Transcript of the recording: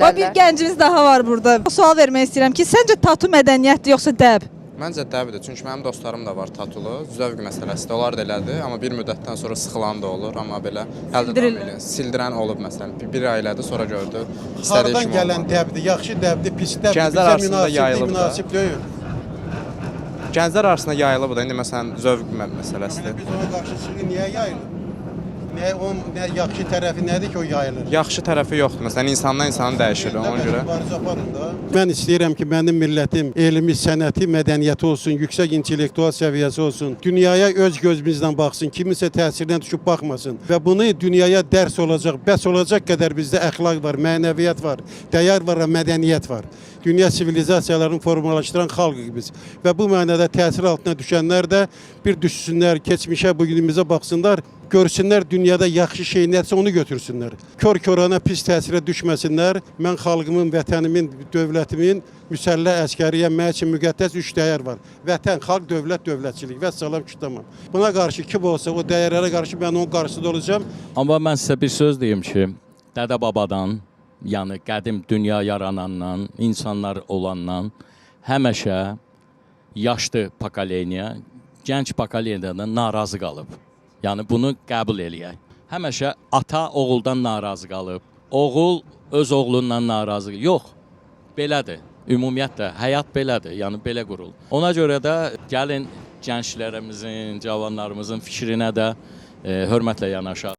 O bir gəncimiz daha var burada. Sual vermək istəyirəm ki, səncə tatu mədəniyyətdir yoxsa dəb? Məncə dəbidir, çünki mənim dostlarım da var tatulu, zövq məsələsidir, onlar da elədir, amma bir müddətdən sonra sıxılan da olur, amma belə əldə davam sildirən olub məsələn, bir ay elədi, sonra gördü, istədiyi Hardan kimi gələn olmadı. dəbdir, yaxşı dəbdir, pis dəbdir, Gənclər bizə arasında yayılıb da. münasib deyil. Gənclər arasında yayılıb da, indi məsələn, zövq məsələsidir. Biz ona qarşı çıxı niyə yayılır? Nə yaxşı tərəfi nədir ki o yayılır? Yaxşı tərəfi yoxdur, məsələn, insandan insana dəyişir, ona görə. Mən istəyirəm ki, mənim millətim elmi, sənəti, mədəniyyəti olsun, yüksək intellektual səviyyəsi olsun, dünyaya öz gözümüzlə baxsın, kiminsə təsirinə düşüb baxmasın və bunu dünyaya dərs olacaq, bəs olacaq qədər bizdə əxlaq var, mənəviyyat var, dəyər var və mədəniyyət var. Dünya sivilizasiyalarını formalaşdıran xalqıq biz və bu mənada təsir altına düşənlər də bir düşsünlər, keçmişə, bugünümüzə baxsınlar, görsünlər dünyada yaxşı şey nədirsə onu götürsünlər. Kör-körana pis təsirə düşməsinlər. Mən xalqımın, vətənimin, dövlətimin müsəlləh əskəriyyə mənim üçün müqəddəs 3 dəyər var. Vətən, xalq, dövlət, dövlətçilik və salam kütləməm. Buna qarşı kim olsa o dəyərlərə qarşı mən onun qarşısında olacağam. Amma mən sizə bir söz deyim ki, dədə-babadan, yəni qədim dünya yaranandan, insanlar olandan həmişə yaşlı pokoleniya, gənc pokoleniyadan narazı qalıb. Yəni bunu qəbul eləyək. Həmişə ata oğuldan narazı qalıb, oğul öz oğlundan narazı. Yox, belədir. Ümumiyyətlə həyat belədir, yəni belə qurul. Ona görə də gəlin gənclərimizin, cavanlarımızın fikrinə də hörmətlə yanaşaq.